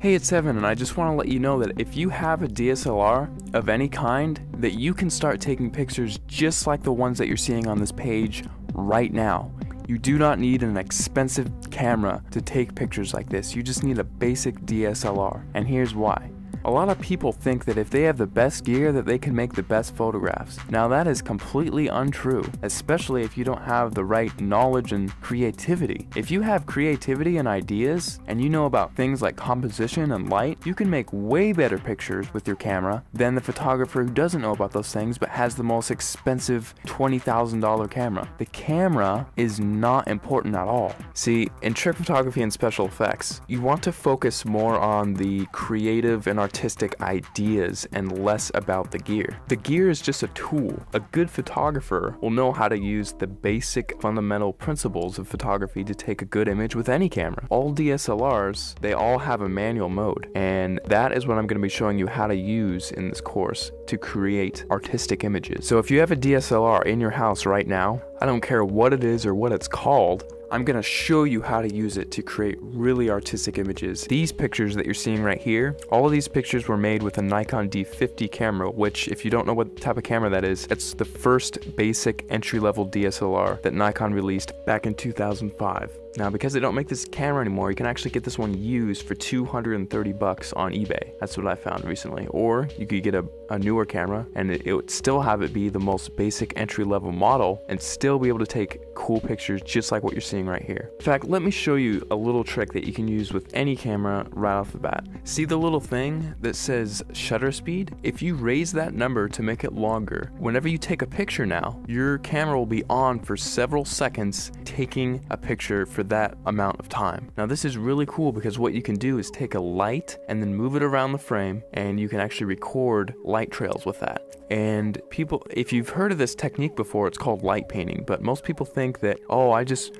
Hey, it's Evan, and I just want to let you know that if you have a DSLR of any kind, that you can start taking pictures just like the ones that you're seeing on this page right now. You do not need an expensive camera to take pictures like this. You just need a basic DSLR, and here's why. A lot of people think that if they have the best gear that they can make the best photographs. Now that is completely untrue, especially if you don't have the right knowledge and creativity. If you have creativity and ideas, and you know about things like composition and light, you can make way better pictures with your camera than the photographer who doesn't know about those things but has the most expensive $20,000 camera. The camera is not important at all. See, in trick photography and special effects, you want to focus more on the creative and artistic ideas and less about the gear. The gear is just a tool. A good photographer will know how to use the basic fundamental principles of photography to take a good image with any camera. All DSLRs, they all have a manual mode, and that is what I'm going to be showing you how to use in this course to create artistic images. So if you have a DSLR in your house right now, I don't care what it is or what it's called, I'm going to show you how to use it to create really artistic images. These pictures that you're seeing right here, all of these pictures were made with a Nikon D50 camera, which if you don't know what type of camera that is, it's the first basic entry-level DSLR that Nikon released back in 2005. Now, because they don't make this camera anymore, you can actually get this one used for $230 on eBay. That's what I found recently. Or you could get a newer camera and it would still have it be the most basic entry-level model and still be able to take cool pictures just like what you're seeing right here. In fact, let me show you a little trick that you can use with any camera right off the bat. See the little thing that says shutter speed? If you raise that number to make it longer, whenever you take a picture now, your camera will be on for several seconds taking a picture for that amount of time. Now this is really cool because what you can do is take a light and then move it around the frame, and you can actually record light trails with that. And people, if you've heard of this technique before, it's called light painting, but most people think that, oh, I just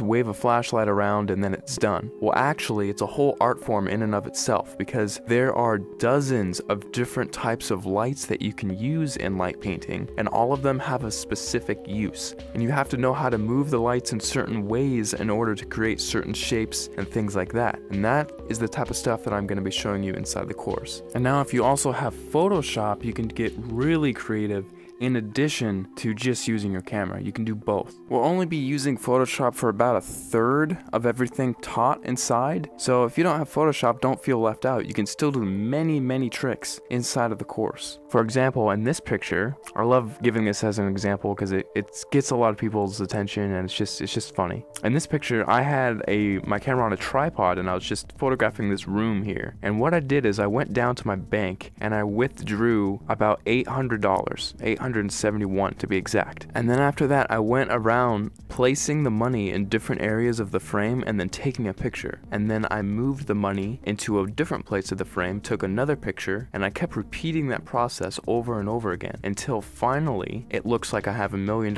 wave a flashlight around and then it's done. Well, actually, it's a whole art form in and of itself, because there are dozens of different types of lights that you can use in light painting, and all of them have a specific use. And you have to know how to move the lights in certain ways in order to create certain shapes and things like that. And that is the type of stuff that I'm going to be showing you inside the course. And now if you also have Photoshop, you can get really creative. In addition to just using your camera, you can do both. We'll only be using Photoshop for about a third of everything taught inside, so if you don't have Photoshop, don't feel left out. You can still do many tricks inside of the course. For example, in this picture, I love giving this as an example because it gets a lot of people's attention and it's just funny. In this picture, I had my camera on a tripod and I was just photographing this room here. And what I did is I went down to my bank and I withdrew about $800, $871 to be exact. And then after that, I went around placing the money in different areas of the frame and then taking a picture. And then I moved the money into a different place of the frame, took another picture, and I kept repeating that process over and over again until finally it looks like I have $1 million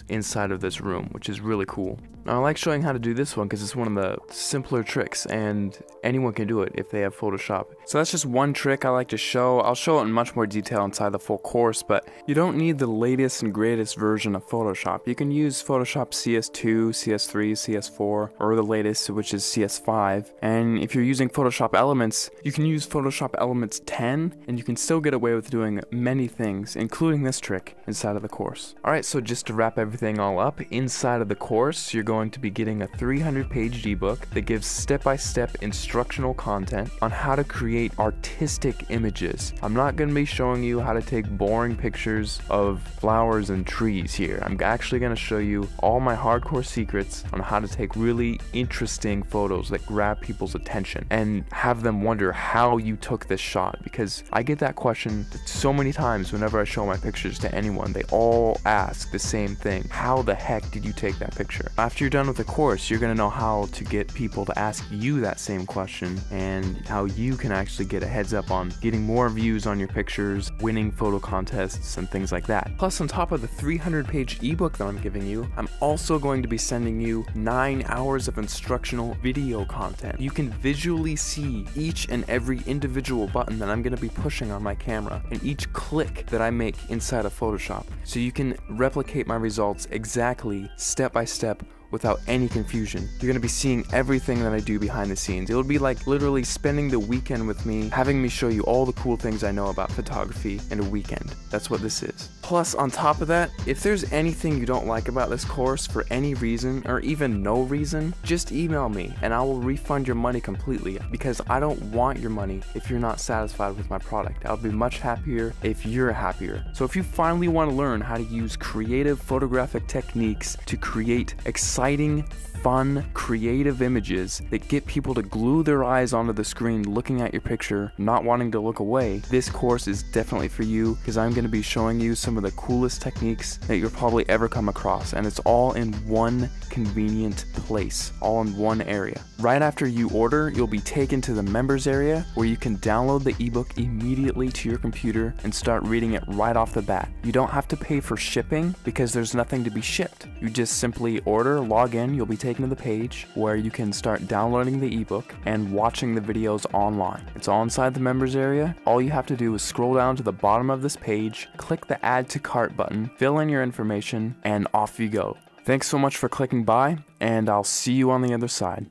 inside of this room, which is really cool. Now, I like showing how to do this one because it's one of the simpler tricks and anyone can do it if they have Photoshop. So that's just one trick I like to show. I'll show it in much more detail inside the full course, but you don't need the latest and greatest version of Photoshop. You can use Photoshop CS2, CS3, CS4, or the latest, which is CS5. And if you're using Photoshop Elements, you can use Photoshop Elements 10, and you can still get away with doing many things, including this trick, inside of the course. Alright, so just to wrap everything all up, inside of the course, you're going to be getting a 300-page ebook that gives step-by-step instructional content on how to create artistic images. I'm not going to be showing you how to take boring pictures of flowers and trees here. I'm actually going to show you all my hardcore secrets on how to take really interesting photos that grab people's attention and have them wonder how you took this shot, because I get that question so many times whenever I show my pictures to anyone. They all ask the same thing: how the heck did you take that picture? After you're done with the course, you're going to know how to get people to ask you that same question and how you can actually get a heads up on getting more views on your pictures, winning photo contests, and things like that. Plus, on top of the 300-page ebook that I'm giving you, I'm also going to be sending you 9 hours of instructional video content. You can visually see each and every individual button that I'm going to be pushing on my camera and each click that I make inside of Photoshop, so you can replicate my results exactly, step by step, without any confusion. You're going to be seeing everything that I do behind the scenes. It'll be like literally spending the weekend with me, having me show you all the cool things I know about photography in a weekend. That's what this is. Plus, on top of that, if there's anything you don't like about this course for any reason, or even no reason, just email me and I will refund your money completely, because I don't want your money if you're not satisfied with my product. I'll be much happier if you're happier. So if you finally want to learn how to use creative photographic techniques to create exciting, fun, creative images that get people to glue their eyes onto the screen looking at your picture, not wanting to look away, this course is definitely for you, because I'm going to be showing you some of the coolest techniques that you'll probably ever come across, and it's all in one convenient place, all in one area. Right after you order, you'll be taken to the members area where you can download the ebook immediately to your computer and start reading it right off the bat. You don't have to pay for shipping because there's nothing to be shipped. You just simply order, log in, you'll be taken to the page where you can start downloading the ebook and watching the videos online. It's all inside the members area. All you have to do is scroll down to the bottom of this page, click the add to cart button, fill in your information, and off you go. Thanks so much for clicking by, and I'll see you on the other side.